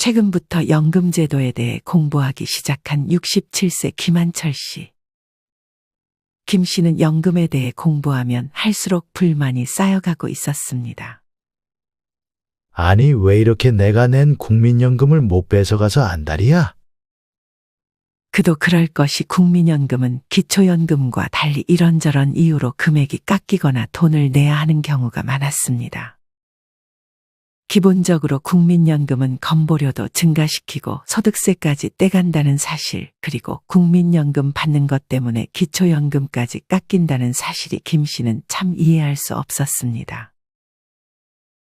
최근부터 연금제도에 대해 공부하기 시작한 67세 김한철 씨. 김 씨는 연금에 대해 공부하면 할수록 불만이 쌓여가고 있었습니다. 아니, 왜 이렇게 내가 낸 국민연금을 못 뺏어가서 안달이야? 그도 그럴 것이 국민연금은 기초연금과 달리 이런저런 이유로 금액이 깎이거나 돈을 내야 하는 경우가 많았습니다. 기본적으로 국민연금은 건보료도 증가시키고 소득세까지 떼간다는 사실, 그리고 국민연금 받는 것 때문에 기초연금까지 깎인다는 사실이 김 씨는 참 이해할 수 없었습니다.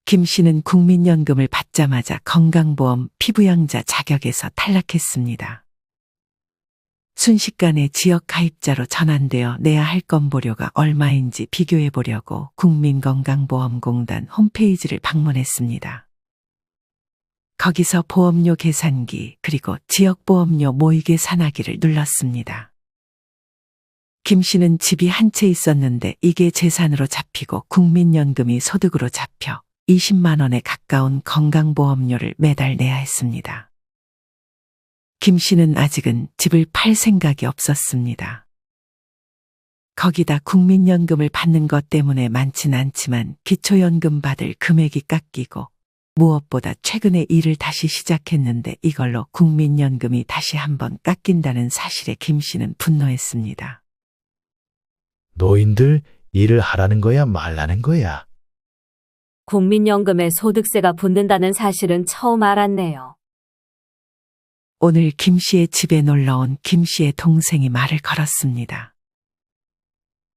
김 씨는 국민연금을 받자마자 건강보험 피부양자 자격에서 탈락했습니다. 순식간에 지역 가입자로 전환되어 내야 할 건보료가 얼마인지 비교해 보려고 국민건강보험공단 홈페이지를 방문했습니다. 거기서 보험료 계산기 그리고 지역보험료 모의 계산하기를 눌렀습니다. 김 씨는 집이 한 채 있었는데 이게 재산으로 잡히고 국민연금이 소득으로 잡혀 20만 원에 가까운 건강보험료를 매달 내야 했습니다. 김 씨는 아직은 집을 팔 생각이 없었습니다. 거기다 국민연금을 받는 것 때문에 많진 않지만 기초연금 받을 금액이 깎이고 무엇보다 최근에 일을 다시 시작했는데 이걸로 국민연금이 다시 한번 깎인다는 사실에 김 씨는 분노했습니다. 노인들 일을 하라는 거야, 말라는 거야? 국민연금에 소득세가 붙는다는 사실은 처음 알았네요. 오늘 김 씨의 집에 놀러온 김 씨의 동생이 말을 걸었습니다.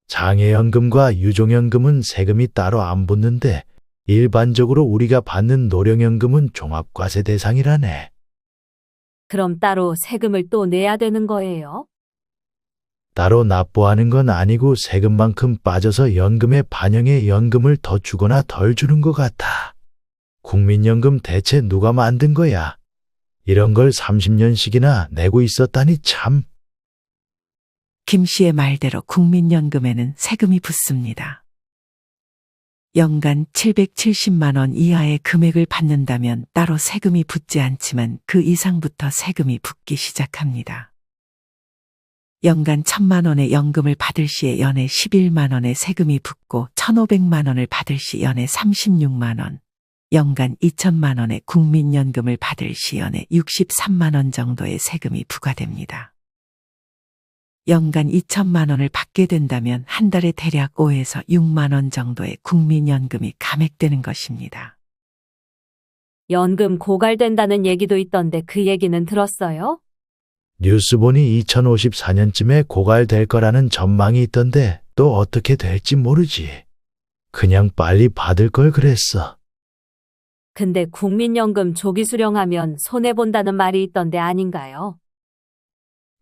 장애연금과 유종연금은 세금이 따로 안 붙는데 일반적으로 우리가 받는 노령연금은 종합과세 대상이라네. 그럼 따로 세금을 또 내야 되는 거예요? 따로 납부하는 건 아니고 세금만큼 빠져서 연금에 반영해 연금을 더 주거나 덜 주는 것 같아. 국민연금 대체 누가 만든 거야? 이런 걸 30년씩이나 내고 있었다니 참. 김 씨의 말대로 국민연금에는 세금이 붙습니다. 연간 770만 원 이하의 금액을 받는다면 따로 세금이 붙지 않지만 그 이상부터 세금이 붙기 시작합니다. 연간 1,000만 원의 연금을 받을 시에 연에 11만 원의 세금이 붙고 1,500만 원을 받을 시 연에 36만 원, 연간 2천만 원의 국민연금을 받을 시 연에 63만 원 정도의 세금이 부과됩니다. 연간 2천만 원을 받게 된다면 한 달에 대략 5에서 6만 원 정도의 국민연금이 감액되는 것입니다. 연금 고갈된다는 얘기도 있던데 그 얘기는 들었어요? 뉴스 보니 2054년쯤에 고갈될 거라는 전망이 있던데 또 어떻게 될지 모르지. 그냥 빨리 받을 걸 그랬어. 근데 국민연금 조기 수령하면 손해본다는 말이 있던데 아닌가요?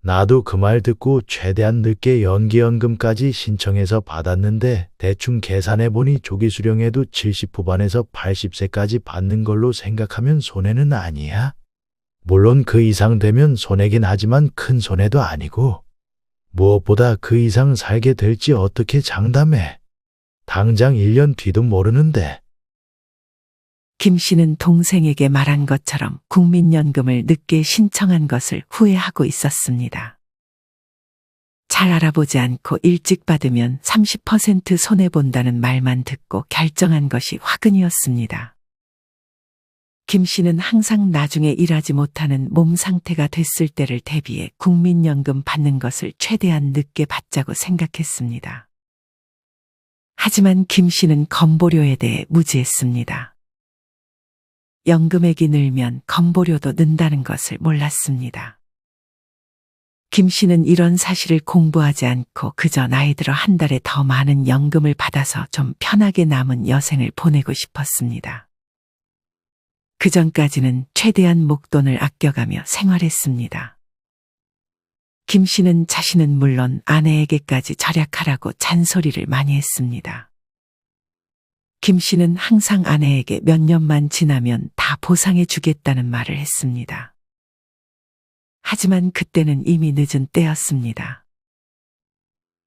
나도 그 말 듣고 최대한 늦게 연기연금까지 신청해서 받았는데 대충 계산해보니 조기 수령해도 70 후반에서 80세까지 받는 걸로 생각하면 손해는 아니야. 물론 그 이상 되면 손해긴 하지만 큰 손해도 아니고 무엇보다 그 이상 살게 될지 어떻게 장담해. 당장 1년 뒤도 모르는데. 김 씨는 동생에게 말한 것처럼 국민연금을 늦게 신청한 것을 후회하고 있었습니다. 잘 알아보지 않고 일찍 받으면 30% 손해본다는 말만 듣고 결정한 것이 화근이었습니다. 김 씨는 항상 나중에 일하지 못하는 몸 상태가 됐을 때를 대비해 국민연금 받는 것을 최대한 늦게 받자고 생각했습니다. 하지만 김 씨는 건보료에 대해 무지했습니다. 연금액이 늘면 건보료도 는다는 것을 몰랐습니다. 김 씨는 이런 사실을 공부하지 않고 그저 나이 들어 한 달에 더 많은 연금을 받아서 좀 편하게 남은 여생을 보내고 싶었습니다. 그전까지는 최대한 목돈을 아껴가며 생활했습니다. 김 씨는 자신은 물론 아내에게까지 절약하라고 잔소리를 많이 했습니다. 김 씨는 항상 아내에게 몇 년만 지나면 다 보상해 주겠다는 말을 했습니다. 하지만 그때는 이미 늦은 때였습니다.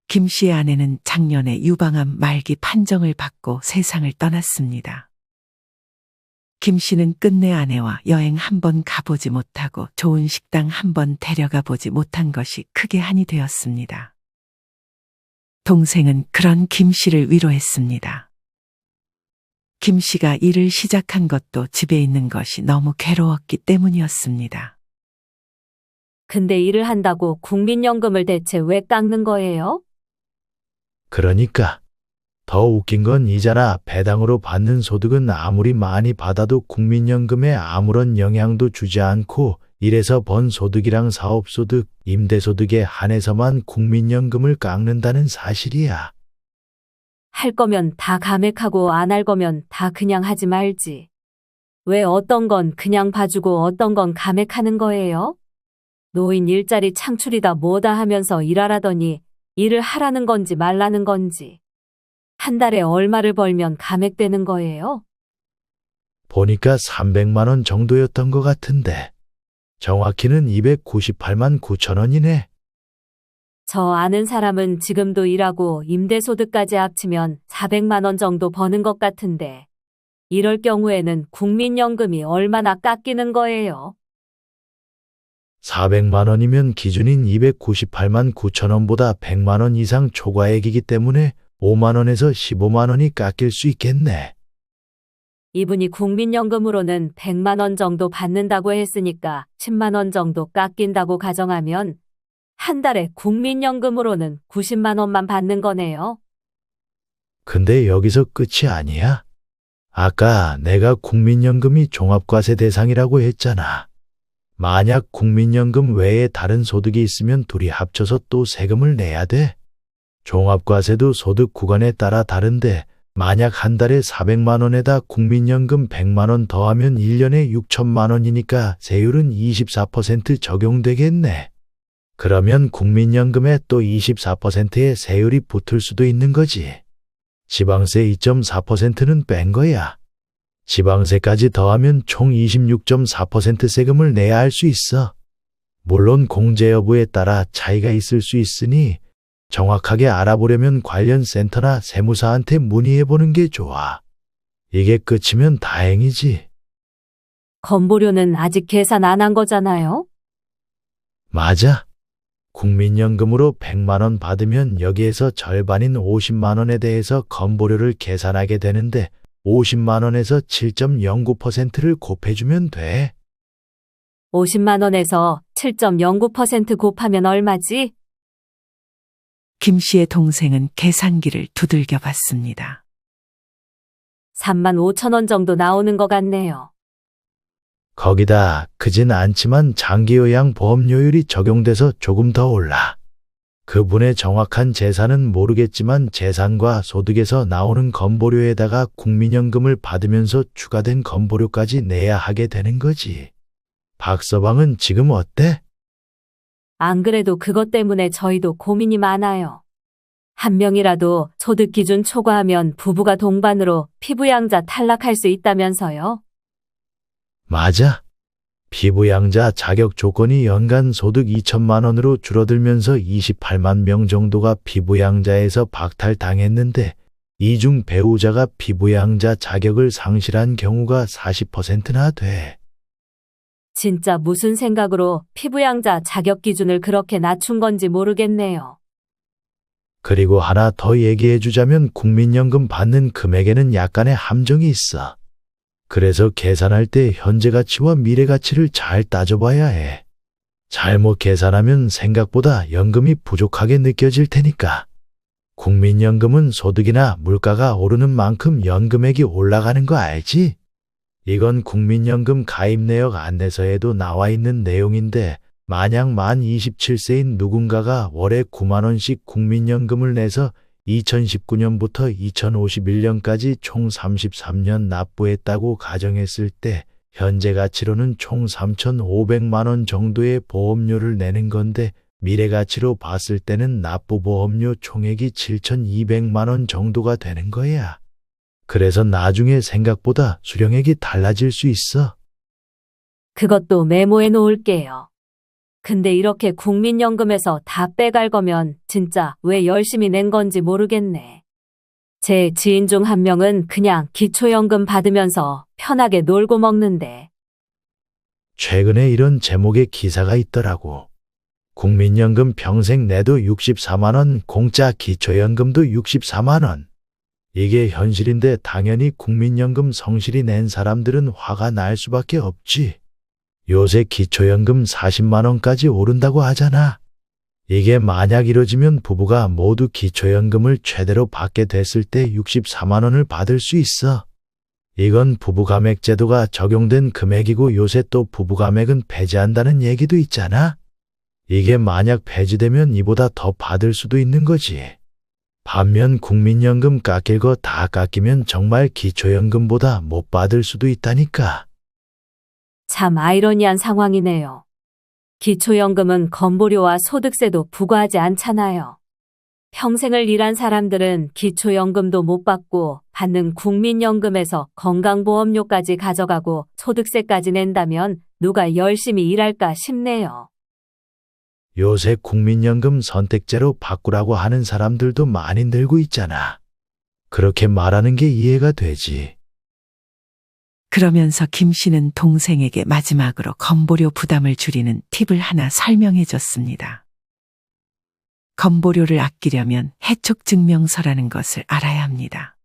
김 씨의 아내는 작년에 유방암 말기 판정을 받고 세상을 떠났습니다. 김 씨는 끝내 아내와 여행 한 번 가보지 못하고 좋은 식당 한 번 데려가 보지 못한 것이 크게 한이 되었습니다. 동생은 그런 김 씨를 위로했습니다. 김 씨가 일을 시작한 것도 집에 있는 것이 너무 괴로웠기 때문이었습니다. 근데 일을 한다고 국민연금을 대체 왜 깎는 거예요? 그러니까 더 웃긴 건 이자나 배당으로 받는 소득은 아무리 많이 받아도 국민연금에 아무런 영향도 주지 않고 일에서 번 소득이랑 사업소득, 임대소득에 한해서만 국민연금을 깎는다는 사실이야. 할 거면 다 감액하고 안 할 거면 다 그냥 하지 말지. 왜 어떤 건 그냥 봐주고 어떤 건 감액하는 거예요? 노인 일자리 창출이다 뭐다 하면서 일하라더니 일을 하라는 건지 말라는 건지. 한 달에 얼마를 벌면 감액되는 거예요? 보니까 300만 원 정도였던 것 같은데 정확히는 298만 9천 원이네. 저 아는 사람은 지금도 일하고 임대소득까지 합치면 400만 원 정도 버는 것 같은데 이럴 경우에는 국민연금이 얼마나 깎이는 거예요? 400만 원이면 기준인 298만 9천 원보다 100만 원 이상 초과액이기 때문에 5만 원에서 15만 원이 깎일 수 있겠네. 이분이 국민연금으로는 100만 원 정도 받는다고 했으니까 10만 원 정도 깎인다고 가정하면 한 달에 국민연금으로는 90만 원만 받는 거네요. 근데 여기서 끝이 아니야. 아까 내가 국민연금이 종합과세 대상이라고 했잖아. 만약 국민연금 외에 다른 소득이 있으면 둘이 합쳐서 또 세금을 내야 돼. 종합과세도 소득 구간에 따라 다른데 만약 한 달에 400만 원에다 국민연금 100만 원 더하면 1년에 6천만 원이니까 세율은 24% 적용되겠네. 그러면 국민연금에 또 24%의 세율이 붙을 수도 있는 거지. 지방세 2.4%는 뺀 거야. 지방세까지 더하면 총 26.4% 세금을 내야 할 수 있어. 물론 공제 여부에 따라 차이가 있을 수 있으니 정확하게 알아보려면 관련 센터나 세무사한테 문의해보는 게 좋아. 이게 끝이면 다행이지. 건보료는 아직 계산 안 한 거잖아요? 맞아. 국민연금으로 100만 원 받으면 여기에서 절반인 50만 원에 대해서 건보료를 계산하게 되는데 50만 원에서 7.09%를 곱해주면 돼. 50만 원에서 7.09% 곱하면 얼마지? 김 씨의 동생은 계산기를 두들겨 봤습니다. 3만 5천 원 정도 나오는 것 같네요. 거기다 크진 않지만 장기요양 보험료율이 적용돼서 조금 더 올라. 그분의 정확한 재산은 모르겠지만 재산과 소득에서 나오는 건보료에다가 국민연금을 받으면서 추가된 건보료까지 내야 하게 되는 거지. 박서방은 지금 어때? 안 그래도 그것 때문에 저희도 고민이 많아요. 한 명이라도 소득 기준 초과하면 부부가 동반으로 피부양자 탈락할 수 있다면서요? 맞아. 피부양자 자격 조건이 연간 소득 2천만 원으로 줄어들면서 28만 명 정도가 피부양자에서 박탈당했는데 이 중 배우자가 피부양자 자격을 상실한 경우가 40%나 돼. 진짜 무슨 생각으로 피부양자 자격 기준을 그렇게 낮춘 건지 모르겠네요. 그리고 하나 더 얘기해 주자면 국민연금 받는 금액에는 약간의 함정이 있어. 그래서 계산할 때 현재 가치와 미래 가치를 잘 따져봐야 해. 잘못 계산하면 생각보다 연금이 부족하게 느껴질 테니까. 국민연금은 소득이나 물가가 오르는 만큼 연금액이 올라가는 거 알지? 이건 국민연금 가입 내역 안내서에도 나와 있는 내용인데 만약 만 27세인 누군가가 월에 9만 원씩 국민연금을 내서 2019년부터 2051년까지 총 33년 납부했다고 가정했을 때 현재 가치로는 총 3,500만 원 정도의 보험료를 내는 건데 미래 가치로 봤을 때는 납부 보험료 총액이 7,200만 원 정도가 되는 거야. 그래서 나중에 생각보다 수령액이 달라질 수 있어. 그것도 메모해 놓을게요. 근데 이렇게 국민연금에서 다 빼갈 거면 진짜 왜 열심히 낸 건지 모르겠네. 제 지인 중 한 명은 그냥 기초연금 받으면서 편하게 놀고 먹는데 최근에 이런 제목의 기사가 있더라고. 국민연금 평생 내도 64만 원, 공짜 기초연금도 64만 원. 이게 현실인데 당연히 국민연금 성실히 낸 사람들은 화가 날 수밖에 없지. 요새 기초연금 40만 원까지 오른다고 하잖아. 이게 만약 이뤄지면 부부가 모두 기초연금을 최대로 받게 됐을 때 64만 원을 받을 수 있어. 이건 부부감액제도가 적용된 금액이고 요새 또 부부감액은 폐지한다는 얘기도 있잖아. 이게 만약 폐지되면 이보다 더 받을 수도 있는 거지. 반면 국민연금 깎일 거 다 깎이면 정말 기초연금보다 못 받을 수도 있다니까. 참 아이러니한 상황이네요. 기초연금은 건보료와 소득세도 부과하지 않잖아요. 평생을 일한 사람들은 기초연금도 못 받고 받는 국민연금에서 건강보험료까지 가져가고 소득세까지 낸다면 누가 열심히 일할까 싶네요. 요새 국민연금 선택제로 바꾸라고 하는 사람들도 많이 늘고 있잖아. 그렇게 말하는 게 이해가 되지. 그러면서 김 씨는 동생에게 마지막으로 건보료 부담을 줄이는 팁을 하나 설명해 줬습니다. 건보료를 아끼려면 해촉증명서라는 것을 알아야 합니다.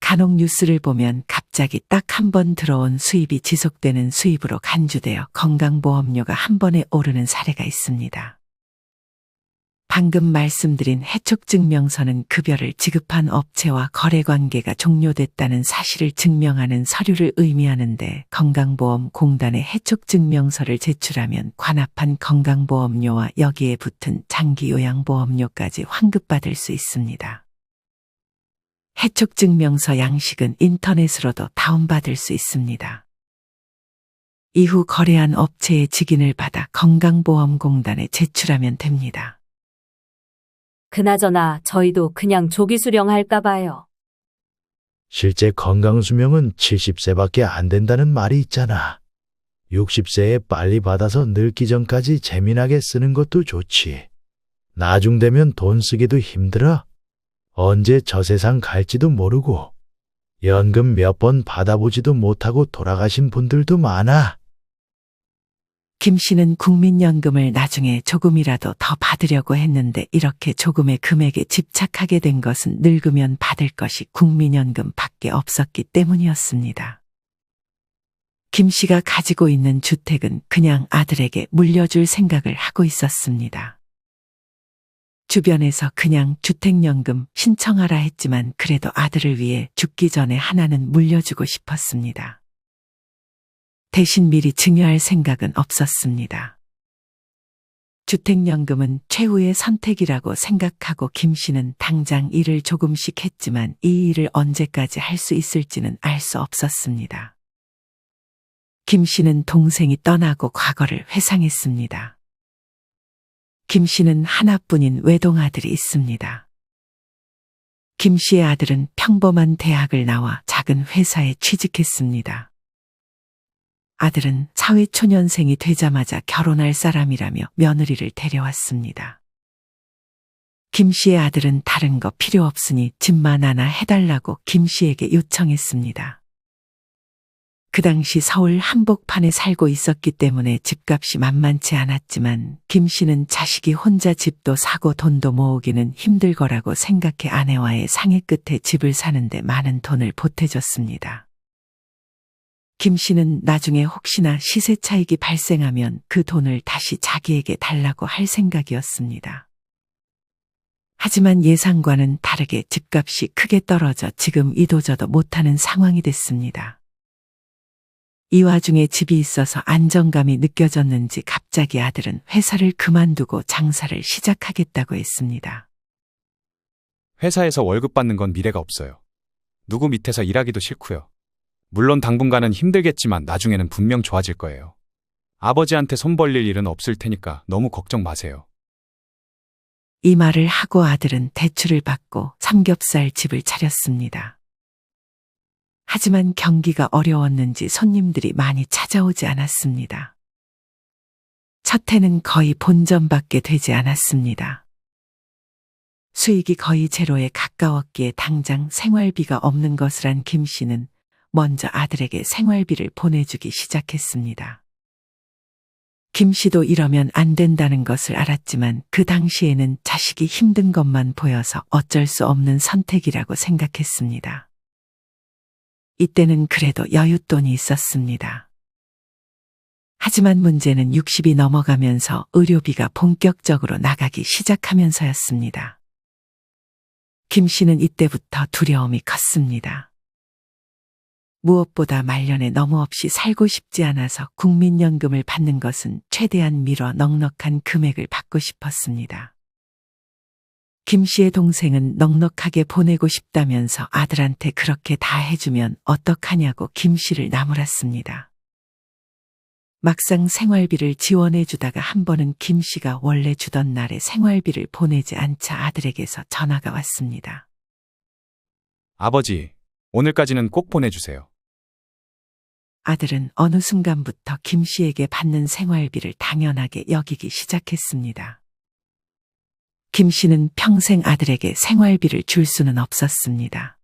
간혹 뉴스를 보면 갑자기 딱 한 번 들어온 수입이 지속되는 수입으로 간주되어 건강보험료가 한 번에 오르는 사례가 있습니다. 방금 말씀드린 해촉증명서는 급여를 지급한 업체와 거래관계가 종료됐다는 사실을 증명하는 서류를 의미하는데 건강보험공단에 해촉증명서를 제출하면 관합한 건강보험료와 여기에 붙은 장기요양보험료까지 환급받을 수 있습니다. 해촉증명서 양식은 인터넷으로도 다운받을 수 있습니다. 이후 거래한 업체의 직인을 받아 건강보험공단에 제출하면 됩니다. 그나저나 저희도 그냥 조기 수령할까 봐요. 실제 건강수명은 70세밖에 안 된다는 말이 있잖아. 60세에 빨리 받아서 늙기 전까지 재미나게 쓰는 것도 좋지. 나중 되면 돈 쓰기도 힘들어. 언제 저 세상 갈지도 모르고 연금 몇 번 받아보지도 못하고 돌아가신 분들도 많아. 김 씨는 국민연금을 나중에 조금이라도 더 받으려고 했는데 이렇게 조금의 금액에 집착하게 된 것은 늙으면 받을 것이 국민연금밖에 없었기 때문이었습니다. 김 씨가 가지고 있는 주택은 그냥 아들에게 물려줄 생각을 하고 있었습니다. 주변에서 그냥 주택연금 신청하라 했지만 그래도 아들을 위해 죽기 전에 하나는 물려주고 싶었습니다. 대신 미리 증여할 생각은 없었습니다. 주택연금은 최후의 선택이라고 생각하고 김 씨는 당장 일을 조금씩 했지만 이 일을 언제까지 할 수 있을지는 알 수 없었습니다. 김 씨는 동생이 떠나고 과거를 회상했습니다. 김 씨는 하나뿐인 외동아들이 있습니다. 김 씨의 아들은 평범한 대학을 나와 작은 회사에 취직했습니다. 아들은 사회초년생이 되자마자 결혼할 사람이라며 며느리를 데려왔습니다. 김 씨의 아들은 다른 거 필요 없으니 집만 하나 해달라고 김 씨에게 요청했습니다. 그 당시 서울 한복판에 살고 있었기 때문에 집값이 만만치 않았지만 김 씨는 자식이 혼자 집도 사고 돈도 모으기는 힘들 거라고 생각해 아내와의 상의 끝에 집을 사는데 많은 돈을 보태줬습니다. 김 씨는 나중에 혹시나 시세 차익이 발생하면 그 돈을 다시 자기에게 달라고 할 생각이었습니다. 하지만 예상과는 다르게 집값이 크게 떨어져 지금 이도저도 못하는 상황이 됐습니다. 이 와중에 집이 있어서 안정감이 느껴졌는지 갑자기 아들은 회사를 그만두고 장사를 시작하겠다고 했습니다. 회사에서 월급 받는 건 미래가 없어요. 누구 밑에서 일하기도 싫고요. 물론 당분간은 힘들겠지만 나중에는 분명 좋아질 거예요. 아버지한테 손 벌릴 일은 없을 테니까 너무 걱정 마세요. 이 말을 하고 아들은 대출을 받고 삼겹살 집을 차렸습니다. 하지만 경기가 어려웠는지 손님들이 많이 찾아오지 않았습니다. 첫 해는 거의 본전밖에 되지 않았습니다. 수익이 거의 제로에 가까웠기에 당장 생활비가 없는 것을 안 김 씨는 먼저 아들에게 생활비를 보내주기 시작했습니다. 김 씨도 이러면 안 된다는 것을 알았지만 그 당시에는 자식이 힘든 것만 보여서 어쩔 수 없는 선택이라고 생각했습니다. 이때는 그래도 여윳돈이 있었습니다. 하지만 문제는 60이 넘어가면서 의료비가 본격적으로 나가기 시작하면서였습니다. 김 씨는 이때부터 두려움이 컸습니다. 무엇보다 말년에 너무 없이 살고 싶지 않아서 국민연금을 받는 것은 최대한 미뤄 넉넉한 금액을 받고 싶었습니다. 김 씨의 동생은 넉넉하게 보내고 싶다면서 아들한테 그렇게 다 해주면 어떡하냐고 김 씨를 나무랐습니다. 막상 생활비를 지원해 주다가 한 번은 김 씨가 원래 주던 날에 생활비를 보내지 않자 아들에게서 전화가 왔습니다. 아버지, 오늘까지는 꼭 보내주세요. 아들은 어느 순간부터 김 씨에게 받는 생활비를 당연하게 여기기 시작했습니다. 김 씨는 평생 아들에게 생활비를 줄 수는 없었습니다.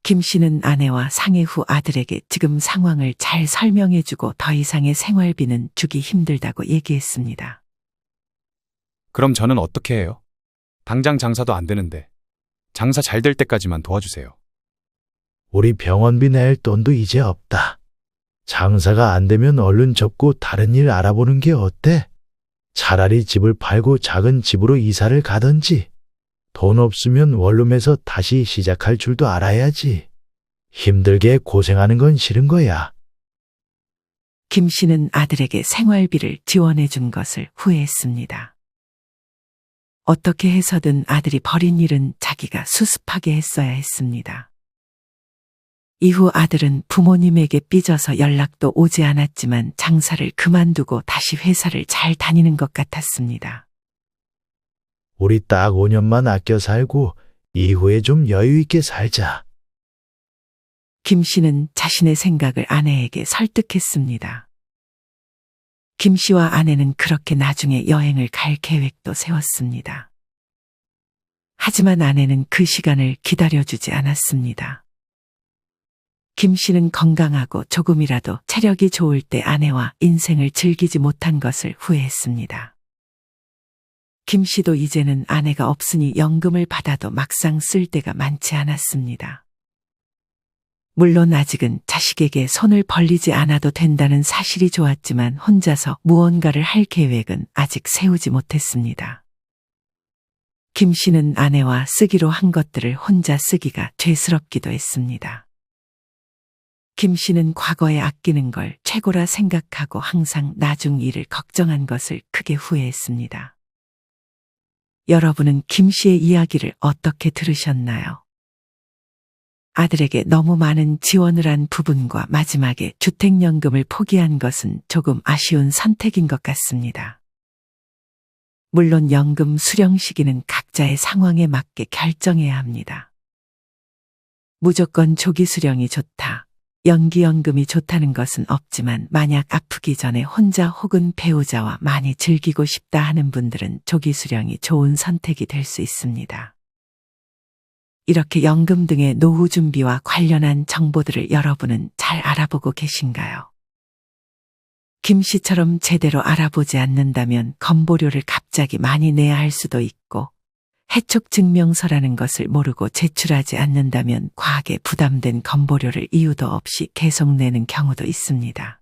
김 씨는 아내와 상해 후 아들에게 지금 상황을 잘 설명해주고 더 이상의 생활비는 주기 힘들다고 얘기했습니다. 그럼 저는 어떻게 해요? 당장 장사도 안 되는데. 장사 잘 될 때까지만 도와주세요. 우리 병원비 낼 돈도 이제 없다. 장사가 안 되면 얼른 접고 다른 일 알아보는 게 어때? 차라리 집을 팔고 작은 집으로 이사를 가든지. 돈 없으면 원룸에서 다시 시작할 줄도 알아야지. 힘들게 고생하는 건 싫은 거야. 김 씨는 아들에게 생활비를 지원해 준 것을 후회했습니다. 어떻게 해서든 아들이 벌인 일은 자기가 수습하게 했어야 했습니다. 이후 아들은 부모님에게 삐져서 연락도 오지 않았지만 장사를 그만두고 다시 회사를 잘 다니는 것 같았습니다. 우리 딱 5년만 아껴 살고 이후에 좀 여유 있게 살자. 김 씨는 자신의 생각을 아내에게 설득했습니다. 김 씨와 아내는 그렇게 나중에 여행을 갈 계획도 세웠습니다. 하지만 아내는 그 시간을 기다려주지 않았습니다. 김 씨는 건강하고 조금이라도 체력이 좋을 때 아내와 인생을 즐기지 못한 것을 후회했습니다. 김 씨도 이제는 아내가 없으니 연금을 받아도 막상 쓸 데가 많지 않았습니다. 물론 아직은 자식에게 손을 벌리지 않아도 된다는 사실이 좋았지만 혼자서 무언가를 할 계획은 아직 세우지 못했습니다. 김 씨는 아내와 쓰기로 한 것들을 혼자 쓰기가 죄스럽기도 했습니다. 김 씨는 과거에 아끼는 걸 최고라 생각하고 항상 나중 일을 걱정한 것을 크게 후회했습니다. 여러분은 김 씨의 이야기를 어떻게 들으셨나요? 아들에게 너무 많은 지원을 한 부분과 마지막에 주택연금을 포기한 것은 조금 아쉬운 선택인 것 같습니다. 물론 연금 수령 시기는 각자의 상황에 맞게 결정해야 합니다. 무조건 조기 수령이 좋다, 연기연금이 좋다는 것은 없지만 만약 아프기 전에 혼자 혹은 배우자와 많이 즐기고 싶다 하는 분들은 조기 수령이 좋은 선택이 될 수 있습니다. 이렇게 연금 등의 노후 준비와 관련한 정보들을 여러분은 잘 알아보고 계신가요? 김 씨처럼 제대로 알아보지 않는다면 건보료를 갑자기 많이 내야 할 수도 있고, 해촉 증명서라는 것을 모르고 제출하지 않는다면 과하게 부담된 건보료를 이유도 없이 계속 내는 경우도 있습니다.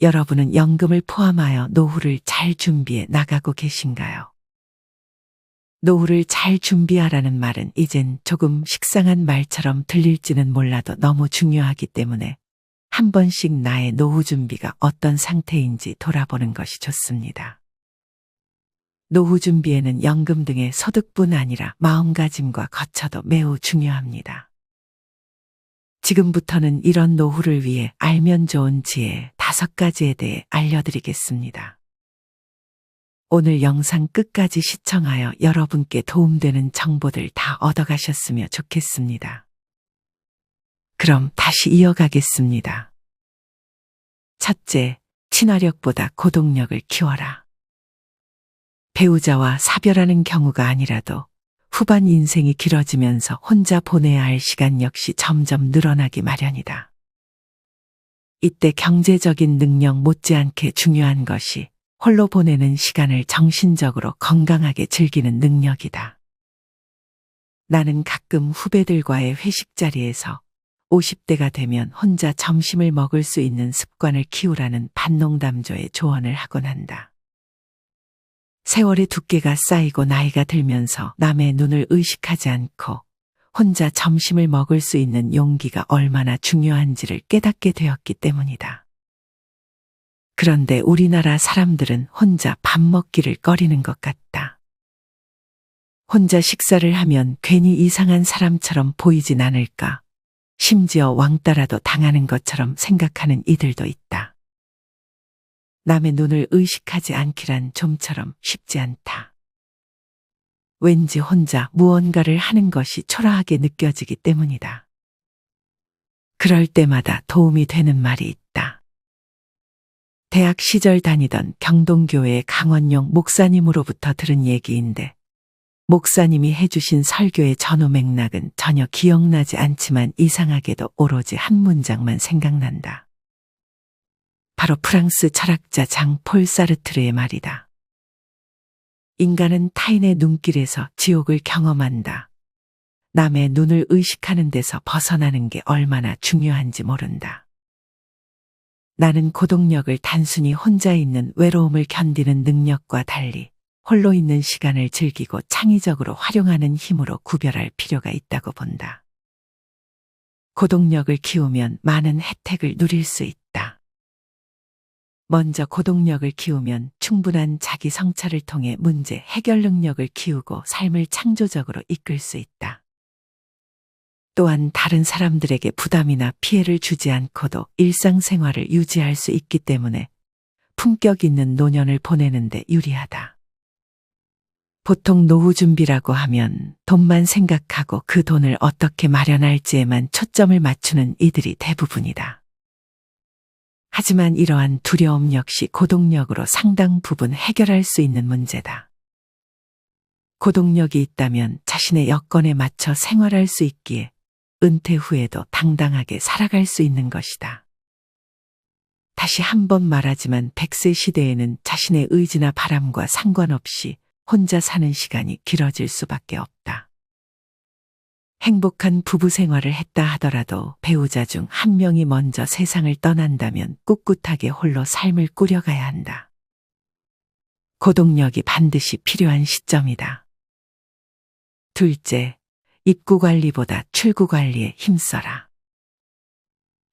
여러분은 연금을 포함하여 노후를 잘 준비해 나가고 계신가요? 노후를 잘 준비하라는 말은 이젠 조금 식상한 말처럼 들릴지는 몰라도 너무 중요하기 때문에 한 번씩 나의 노후 준비가 어떤 상태인지 돌아보는 것이 좋습니다. 노후 준비에는 연금 등의 소득뿐 아니라 마음가짐과 거처도 매우 중요합니다. 지금부터는 이런 노후를 위해 알면 좋은 지혜 5가지에 대해 알려드리겠습니다. 오늘 영상 끝까지 시청하여 여러분께 도움되는 정보들 다 얻어가셨으면 좋겠습니다. 그럼 다시 이어가겠습니다. 첫째, 친화력보다 고동력을 키워라. 배우자와 사별하는 경우가 아니라도 후반 인생이 길어지면서 혼자 보내야 할 시간 역시 점점 늘어나기 마련이다. 이때 경제적인 능력 못지않게 중요한 것이 홀로 보내는 시간을 정신적으로 건강하게 즐기는 능력이다. 나는 가끔 후배들과의 회식 자리에서 50대가 되면 혼자 점심을 먹을 수 있는 습관을 키우라는 반농담조의 조언을 하곤 한다. 세월의 두께가 쌓이고 나이가 들면서 남의 눈을 의식하지 않고 혼자 점심을 먹을 수 있는 용기가 얼마나 중요한지를 깨닫게 되었기 때문이다. 그런데 우리나라 사람들은 혼자 밥 먹기를 꺼리는 것 같다. 혼자 식사를 하면 괜히 이상한 사람처럼 보이진 않을까, 심지어 왕따라도 당하는 것처럼 생각하는 이들도 있다. 남의 눈을 의식하지 않기란 좀처럼 쉽지 않다. 왠지 혼자 무언가를 하는 것이 초라하게 느껴지기 때문이다. 그럴 때마다 도움이 되는 말이 있다. 대학 시절 다니던 경동교회 강원용 목사님으로부터 들은 얘기인데, 목사님이 해주신 설교의 전후 맥락은 전혀 기억나지 않지만 이상하게도 오로지 한 문장만 생각난다. 바로 프랑스 철학자 장 폴 사르트르의 말이다. 인간은 타인의 눈길에서 지옥을 경험한다. 남의 눈을 의식하는 데서 벗어나는 게 얼마나 중요한지 모른다. 나는 고독력을 단순히 혼자 있는 외로움을 견디는 능력과 달리 홀로 있는 시간을 즐기고 창의적으로 활용하는 힘으로 구별할 필요가 있다고 본다. 고독력을 키우면 많은 혜택을 누릴 수 있다. 먼저 고독력을 키우면 충분한 자기 성찰을 통해 문제 해결 능력을 키우고 삶을 창조적으로 이끌 수 있다. 또한 다른 사람들에게 부담이나 피해를 주지 않고도 일상생활을 유지할 수 있기 때문에 품격 있는 노년을 보내는데 유리하다. 보통 노후 준비라고 하면 돈만 생각하고 그 돈을 어떻게 마련할지에만 초점을 맞추는 이들이 대부분이다. 하지만 이러한 두려움 역시 고독력으로 상당 부분 해결할 수 있는 문제다. 고독력이 있다면 자신의 여건에 맞춰 생활할 수 있기에 은퇴 후에도 당당하게 살아갈 수 있는 것이다. 다시 한번 말하지만 100세 시대에는 자신의 의지나 바람과 상관없이 혼자 사는 시간이 길어질 수밖에 없다. 행복한 부부 생활을 했다 하더라도 배우자 중 한 명이 먼저 세상을 떠난다면 꿋꿋하게 홀로 삶을 꾸려가야 한다. 고독력이 반드시 필요한 시점이다. 둘째, 입구 관리보다 출구 관리에 힘써라.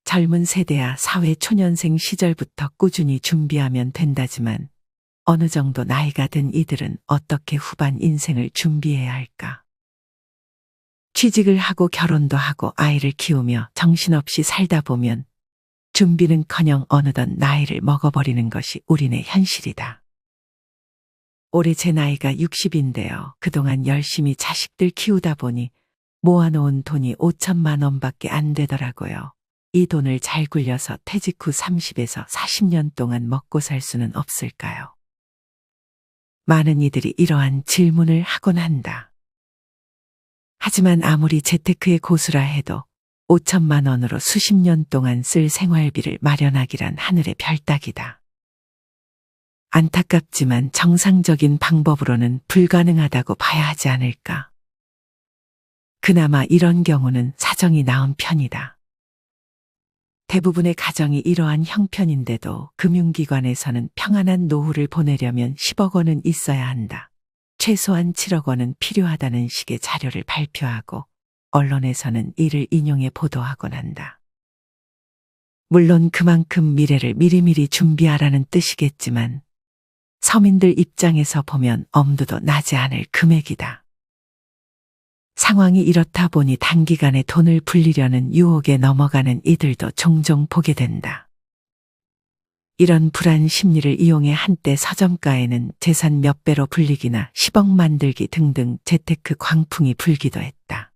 젊은 세대야 사회 초년생 시절부터 꾸준히 준비하면 된다지만 어느 정도 나이가 든 이들은 어떻게 후반 인생을 준비해야 할까? 취직을 하고 결혼도 하고 아이를 키우며 정신없이 살다 보면 준비는커녕 어느덧 나이를 먹어버리는 것이 우리네 현실이다. 올해 제 나이가 60인데요. 그동안 열심히 자식들 키우다 보니 모아놓은 돈이 5천만 원밖에 안 되더라고요. 이 돈을 잘 굴려서 퇴직 후 30에서 40년 동안 먹고 살 수는 없을까요? 많은 이들이 이러한 질문을 하곤 한다. 하지만 아무리 재테크의 고수라 해도 5천만 원으로 수십 년 동안 쓸 생활비를 마련하기란 하늘의 별따기다. 안타깝지만 정상적인 방법으로는 불가능하다고 봐야 하지 않을까. 그나마 이런 경우는 사정이 나은 편이다. 대부분의 가정이 이러한 형편인데도 금융기관에서는 평안한 노후를 보내려면 10억 원은 있어야 한다. 최소한 7억 원은 필요하다는 식의 자료를 발표하고 언론에서는 이를 인용해 보도하곤 한다. 물론 그만큼 미래를 미리미리 준비하라는 뜻이겠지만 서민들 입장에서 보면 엄두도 나지 않을 금액이다. 상황이 이렇다 보니 단기간에 돈을 불리려는 유혹에 넘어가는 이들도 종종 보게 된다. 이런 불안 심리를 이용해 한때 서점가에는 재산 몇 배로 불리기나 10억 만들기 등등 재테크 광풍이 불기도 했다.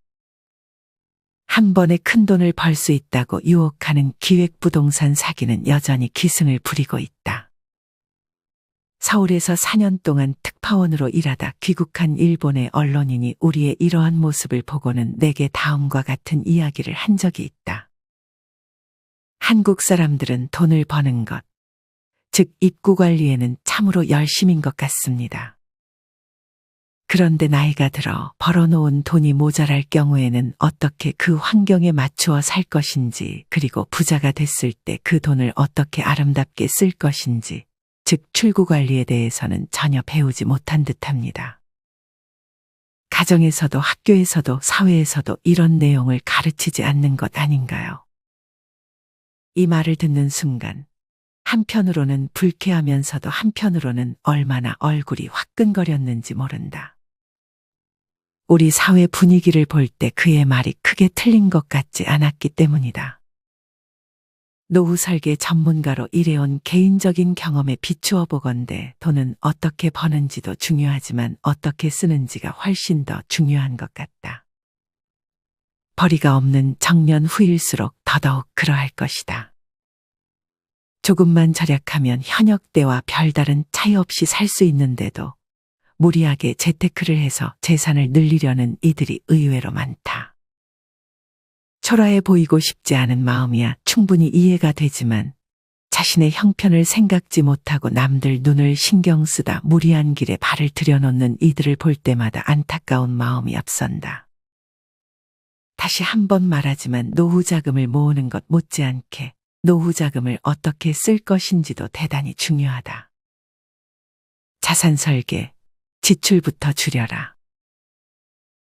한 번에 큰 돈을 벌 수 있다고 유혹하는 기획부동산 사기는 여전히 기승을 부리고 있다. 서울에서 4년 동안 특파원으로 일하다 귀국한 일본의 언론인이 우리의 이러한 모습을 보고는 내게 다음과 같은 이야기를 한 적이 있다. 한국 사람들은 돈을 버는 것, 즉 입구 관리에는 참으로 열심인 것 같습니다. 그런데 나이가 들어 벌어놓은 돈이 모자랄 경우에는 어떻게 그 환경에 맞추어 살 것인지, 그리고 부자가 됐을 때 그 돈을 어떻게 아름답게 쓸 것인지, 즉 출구 관리에 대해서는 전혀 배우지 못한 듯합니다. 가정에서도 학교에서도 사회에서도 이런 내용을 가르치지 않는 것 아닌가요? 이 말을 듣는 순간 한편으로는 불쾌하면서도 한편으로는 얼마나 얼굴이 화끈거렸는지 모른다. 우리 사회 분위기를 볼 때 그의 말이 크게 틀린 것 같지 않았기 때문이다. 노후 설계 전문가로 일해온 개인적인 경험에 비추어 보건대 돈은 어떻게 버는지도 중요하지만 어떻게 쓰는지가 훨씬 더 중요한 것 같다. 벌이가 없는 정년 후일수록 더더욱 그러할 것이다. 조금만 절약하면 현역 때와 별다른 차이 없이 살 수 있는데도 무리하게 재테크를 해서 재산을 늘리려는 이들이 의외로 많다. 초라해 보이고 싶지 않은 마음이야 충분히 이해가 되지만 자신의 형편을 생각지 못하고 남들 눈을 신경 쓰다 무리한 길에 발을 들여놓는 이들을 볼 때마다 안타까운 마음이 앞선다. 다시 한번 말하지만 노후 자금을 모으는 것 못지않게 노후 자금을 어떻게 쓸 것인지도 대단히 중요하다. 자산 설계, 지출부터 줄여라.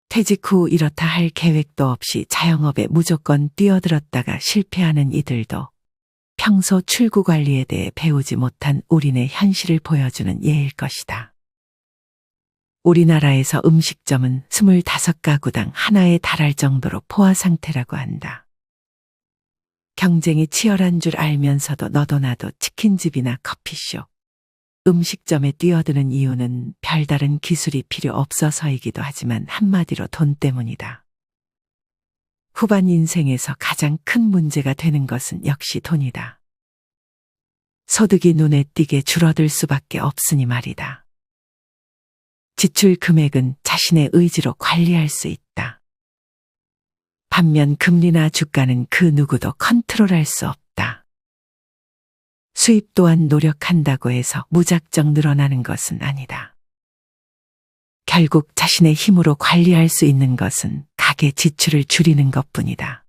퇴직 후 이렇다 할 계획도 없이 자영업에 무조건 뛰어들었다가 실패하는 이들도 평소 출구 관리에 대해 배우지 못한 우리네 현실을 보여주는 예일 것이다. 우리나라에서 음식점은 25가구당 하나에 달할 정도로 포화 상태라고 한다. 경쟁이 치열한 줄 알면서도 너도 나도 치킨집이나 커피숍, 음식점에 뛰어드는 이유는 별다른 기술이 필요 없어서이기도 하지만 한마디로 돈 때문이다. 후반 인생에서 가장 큰 문제가 되는 것은 역시 돈이다. 소득이 눈에 띄게 줄어들 수밖에 없으니 말이다. 지출 금액은 자신의 의지로 관리할 수 있다. 반면 금리나 주가는 그 누구도 컨트롤할 수 없다. 수입 또한 노력한다고 해서 무작정 늘어나는 것은 아니다. 결국 자신의 힘으로 관리할 수 있는 것은 가계 지출을 줄이는 것뿐이다.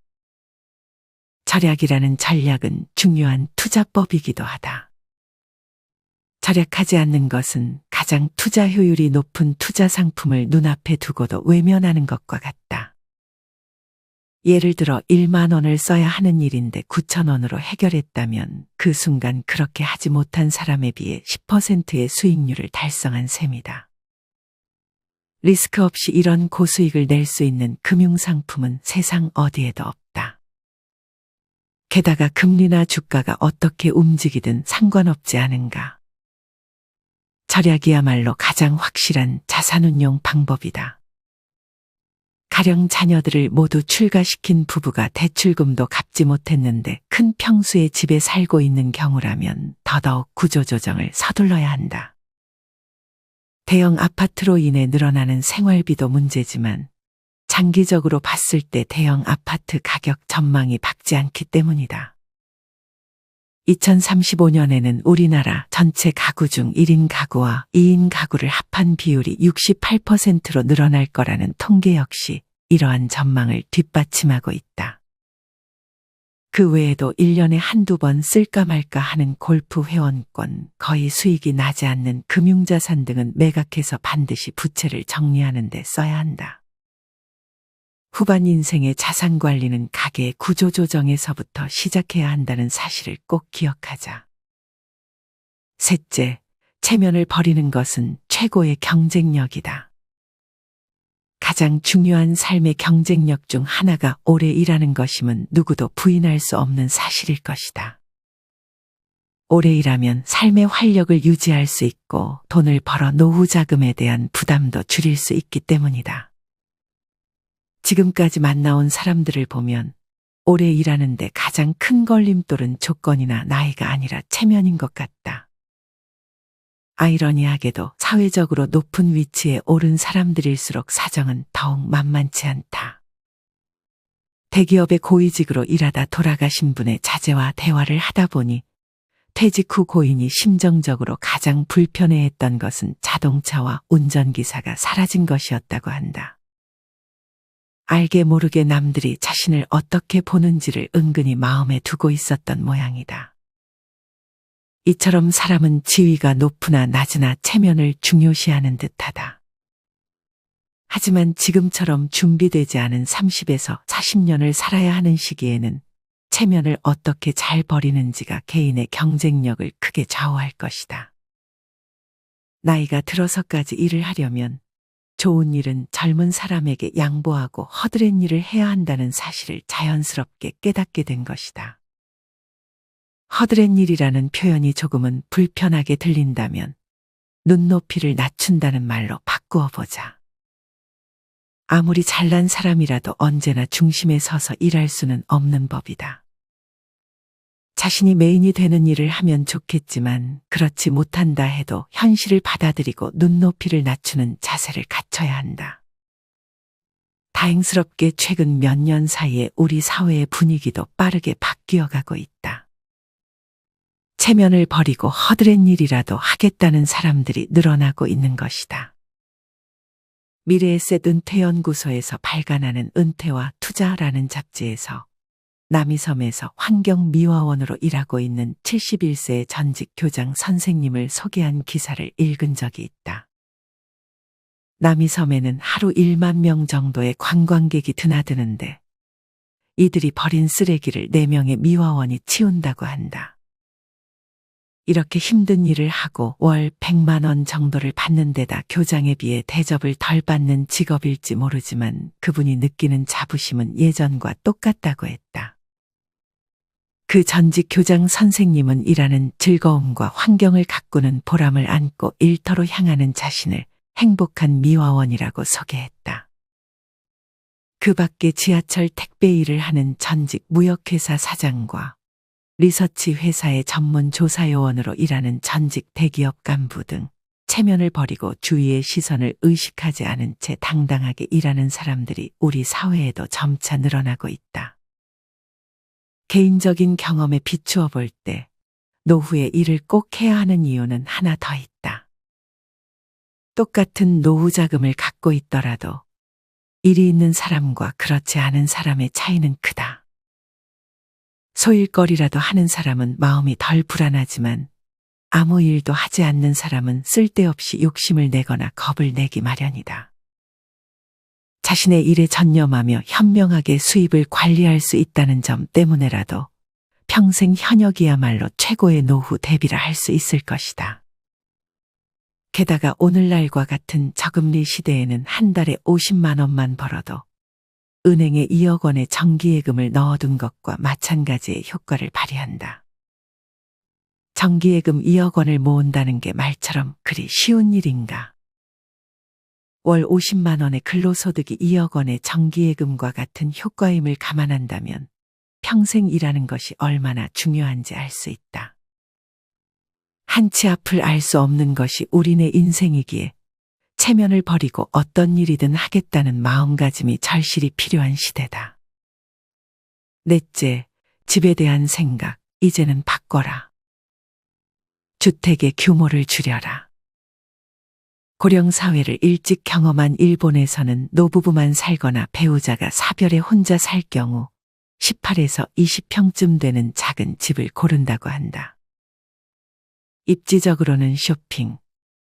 절약이라는 전략은 중요한 투자법이기도 하다. 절약하지 않는 것은 가장 투자 효율이 높은 투자 상품을 눈앞에 두고도 외면하는 것과 같다. 예를 들어 1만 원을 써야 하는 일인데 9천 원으로 해결했다면 그 순간 그렇게 하지 못한 사람에 비해 10%의 수익률을 달성한 셈이다. 리스크 없이 이런 고수익을 낼 수 있는 금융상품은 세상 어디에도 없다. 게다가 금리나 주가가 어떻게 움직이든 상관없지 않은가. 절약이야말로 가장 확실한 자산운용 방법이다. 가령 자녀들을 모두 출가시킨 부부가 대출금도 갚지 못했는데 큰 평수의 집에 살고 있는 경우라면 더더욱 구조조정을 서둘러야 한다. 대형 아파트로 인해 늘어나는 생활비도 문제지만 장기적으로 봤을 때 대형 아파트 가격 전망이 밝지 않기 때문이다. 2035년에는 우리나라 전체 가구 중 1인 가구와 2인 가구를 합한 비율이 68%로 늘어날 거라는 통계 역시 이러한 전망을 뒷받침하고 있다. 그 외에도 1년에 한두 번 쓸까 말까 하는 골프 회원권, 거의 수익이 나지 않는 금융자산 등은 매각해서 반드시 부채를 정리하는 데 써야 한다. 후반 인생의 자산 관리는 가계의 구조조정에서부터 시작해야 한다는 사실을 꼭 기억하자. 셋째, 체면을 버리는 것은 최고의 경쟁력이다. 가장 중요한 삶의 경쟁력 중 하나가 오래 일하는 것임은 누구도 부인할 수 없는 사실일 것이다. 오래 일하면 삶의 활력을 유지할 수 있고 돈을 벌어 노후 자금에 대한 부담도 줄일 수 있기 때문이다. 지금까지 만나온 사람들을 보면 오래 일하는데 가장 큰 걸림돌은 조건이나 나이가 아니라 체면인 것 같다. 아이러니하게도 사회적으로 높은 위치에 오른 사람들일수록 사정은 더욱 만만치 않다. 대기업의 고위직으로 일하다 돌아가신 분의 자제와 대화를 하다 보니 퇴직 후 고인이 심정적으로 가장 불편해했던 것은 자동차와 운전기사가 사라진 것이었다고 한다. 알게 모르게 남들이 자신을 어떻게 보는지를 은근히 마음에 두고 있었던 모양이다. 이처럼 사람은 지위가 높으나 낮으나 체면을 중요시하는 듯하다. 하지만 지금처럼 준비되지 않은 30에서 40년을 살아야 하는 시기에는 체면을 어떻게 잘 버리는지가 개인의 경쟁력을 크게 좌우할 것이다. 나이가 들어서까지 일을 하려면 좋은 일은 젊은 사람에게 양보하고 허드렛 일을 해야 한다는 사실을 자연스럽게 깨닫게 된 것이다. 허드렛 일이라는 표현이 조금은 불편하게 들린다면 눈높이를 낮춘다는 말로 바꾸어 보자. 아무리 잘난 사람이라도 언제나 중심에 서서 일할 수는 없는 법이다. 자신이 메인이 되는 일을 하면 좋겠지만 그렇지 못한다 해도 현실을 받아들이고 눈높이를 낮추는 자세를 갖춰야 한다. 다행스럽게 최근 몇 년 사이에 우리 사회의 분위기도 빠르게 바뀌어가고 있다. 체면을 버리고 허드렛 일이라도 하겠다는 사람들이 늘어나고 있는 것이다. 미래에셋 은퇴연구소에서 발간하는 은퇴와 투자라는 잡지에서 남이섬에서 환경미화원으로 일하고 있는 71세의 전직 교장 선생님을 소개한 기사를 읽은 적이 있다. 남이섬에는 하루 1만 명 정도의 관광객이 드나드는데 이들이 버린 쓰레기를 4명의 미화원이 치운다고 한다. 이렇게 힘든 일을 하고 월 100만 원 정도를 받는 데다 교장에 비해 대접을 덜 받는 직업일지 모르지만 그분이 느끼는 자부심은 예전과 똑같다고 했다. 그 전직 교장 선생님은 일하는 즐거움과 환경을 가꾸는 보람을 안고 일터로 향하는 자신을 행복한 미화원이라고 소개했다. 그 밖에 지하철 택배 일을 하는 전직 무역회사 사장과 리서치 회사의 전문 조사요원으로 일하는 전직 대기업 간부 등 체면을 버리고 주위의 시선을 의식하지 않은 채 당당하게 일하는 사람들이 우리 사회에도 점차 늘어나고 있다. 개인적인 경험에 비추어 볼 때 노후에 일을 꼭 해야 하는 이유는 하나 더 있다. 똑같은 노후 자금을 갖고 있더라도 일이 있는 사람과 그렇지 않은 사람의 차이는 크다. 소일거리라도 하는 사람은 마음이 덜 불안하지만 아무 일도 하지 않는 사람은 쓸데없이 욕심을 내거나 겁을 내기 마련이다. 자신의 일에 전념하며 현명하게 수입을 관리할 수 있다는 점 때문에라도 평생 현역이야말로 최고의 노후 대비라 할 수 있을 것이다. 게다가 오늘날과 같은 저금리 시대에는 한 달에 50만 원만 벌어도 은행에 2억 원의 정기예금을 넣어둔 것과 마찬가지의 효과를 발휘한다. 정기예금 2억 원을 모은다는 게 말처럼 그리 쉬운 일인가? 월 50만 원의 근로소득이 2억 원의 정기예금과 같은 효과임을 감안한다면 평생 일하는 것이 얼마나 중요한지 알 수 있다. 한치 앞을 알 수 없는 것이 우리네 인생이기에 체면을 버리고 어떤 일이든 하겠다는 마음가짐이 절실히 필요한 시대다. 넷째, 집에 대한 생각, 이제는 바꿔라. 주택의 규모를 줄여라. 고령사회를 일찍 경험한 일본에서는 노부부만 살거나 배우자가 사별에 혼자 살 경우 18에서 20평쯤 되는 작은 집을 고른다고 한다. 입지적으로는 쇼핑,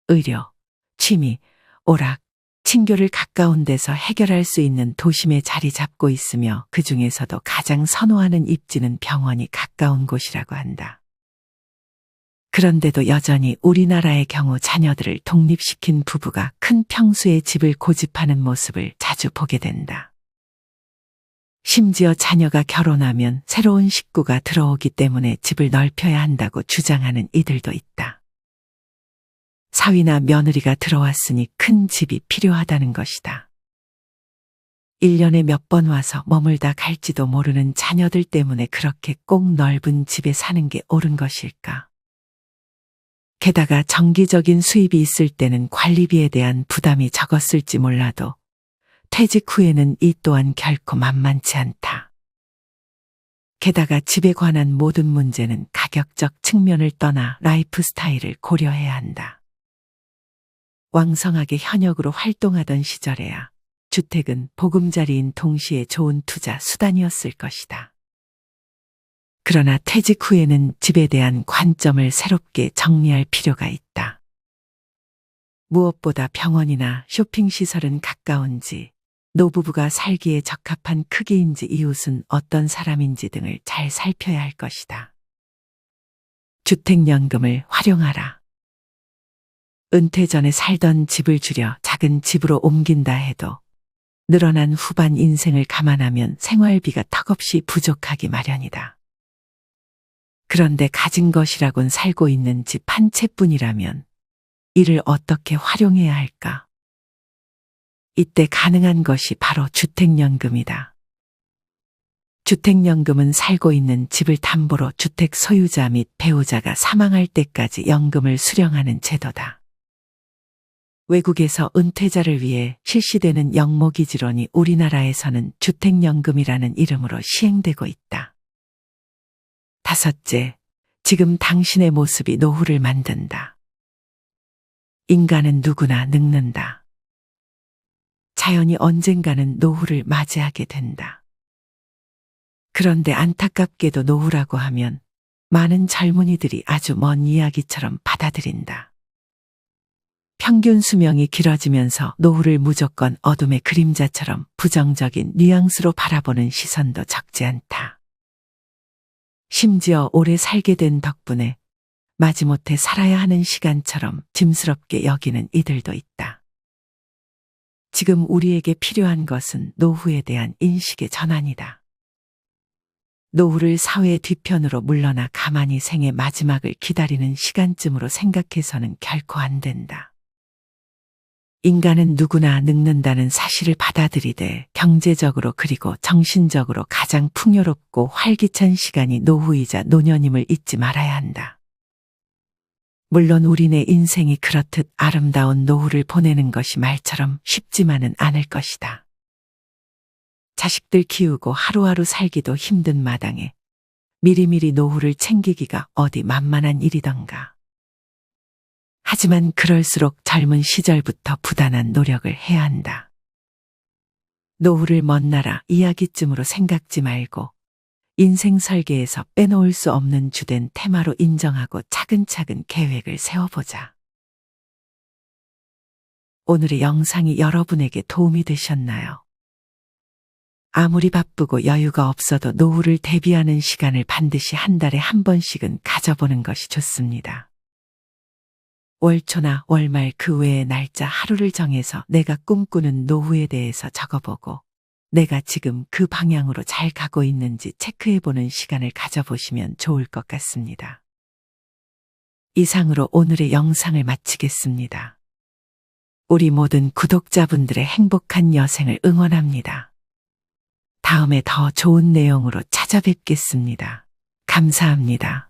의료, 취미, 오락, 친교를 가까운 데서 해결할 수 있는 도심에 자리 잡고 있으며 그 중에서도 가장 선호하는 입지는 병원이 가까운 곳이라고 한다. 그런데도 여전히 우리나라의 경우 자녀들을 독립시킨 부부가 큰 평수의 집을 고집하는 모습을 자주 보게 된다. 심지어 자녀가 결혼하면 새로운 식구가 들어오기 때문에 집을 넓혀야 한다고 주장하는 이들도 있다. 사위나 며느리가 들어왔으니 큰 집이 필요하다는 것이다. 1년에 몇 번 와서 머물다 갈지도 모르는 자녀들 때문에 그렇게 꼭 넓은 집에 사는 게 옳은 것일까? 게다가 정기적인 수입이 있을 때는 관리비에 대한 부담이 적었을지 몰라도 퇴직 후에는 이 또한 결코 만만치 않다. 게다가 집에 관한 모든 문제는 가격적 측면을 떠나 라이프 스타일을 고려해야 한다. 왕성하게 현역으로 활동하던 시절에야 주택은 보금자리인 동시에 좋은 투자 수단이었을 것이다. 그러나 퇴직 후에는 집에 대한 관점을 새롭게 정리할 필요가 있다. 무엇보다 병원이나 쇼핑시설은 가까운지, 노부부가 살기에 적합한 크기인지, 이웃은 어떤 사람인지 등을 잘 살펴야 할 것이다. 주택연금을 활용하라. 은퇴 전에 살던 집을 줄여 작은 집으로 옮긴다 해도 늘어난 후반 인생을 감안하면 생활비가 턱없이 부족하기 마련이다. 그런데 가진 것이라곤 살고 있는 집 한 채뿐이라면 이를 어떻게 활용해야 할까? 이때 가능한 것이 바로 주택연금이다. 주택연금은 살고 있는 집을 담보로 주택 소유자 및 배우자가 사망할 때까지 연금을 수령하는 제도다. 외국에서 은퇴자를 위해 실시되는 영모기지론이 우리나라에서는 주택연금이라는 이름으로 시행되고 있다. 다섯째, 지금 당신의 모습이 노후를 만든다. 인간은 누구나 늙는다. 자연히 언젠가는 노후를 맞이하게 된다. 그런데 안타깝게도 노후라고 하면 많은 젊은이들이 아주 먼 이야기처럼 받아들인다. 평균 수명이 길어지면서 노후를 무조건 어둠의 그림자처럼 부정적인 뉘앙스로 바라보는 시선도 적지 않다. 심지어 오래 살게 된 덕분에 마지못해 살아야 하는 시간처럼 짐스럽게 여기는 이들도 있다. 지금 우리에게 필요한 것은 노후에 대한 인식의 전환이다. 노후를 사회의 뒤편으로 물러나 가만히 생의 마지막을 기다리는 시간쯤으로 생각해서는 결코 안 된다. 인간은 누구나 늙는다는 사실을 받아들이되 경제적으로 그리고 정신적으로 가장 풍요롭고 활기찬 시간이 노후이자 노년임을 잊지 말아야 한다. 물론 우리네 인생이 그렇듯 아름다운 노후를 보내는 것이 말처럼 쉽지만은 않을 것이다. 자식들 키우고 하루하루 살기도 힘든 마당에 미리미리 노후를 챙기기가 어디 만만한 일이던가. 하지만 그럴수록 젊은 시절부터 부단한 노력을 해야 한다. 노후를 먼 나라 이야기쯤으로 생각지 말고 인생 설계에서 빼놓을 수 없는 주된 테마로 인정하고 차근차근 계획을 세워보자. 오늘의 영상이 여러분에게 도움이 되셨나요? 아무리 바쁘고 여유가 없어도 노후를 대비하는 시간을 반드시 한 달에 한 번씩은 가져보는 것이 좋습니다. 월초나 월말 그 외의 날짜 하루를 정해서 내가 꿈꾸는 노후에 대해서 적어보고 내가 지금 그 방향으로 잘 가고 있는지 체크해보는 시간을 가져보시면 좋을 것 같습니다. 이상으로 오늘의 영상을 마치겠습니다. 우리 모든 구독자분들의 행복한 여생을 응원합니다. 다음에 더 좋은 내용으로 찾아뵙겠습니다. 감사합니다.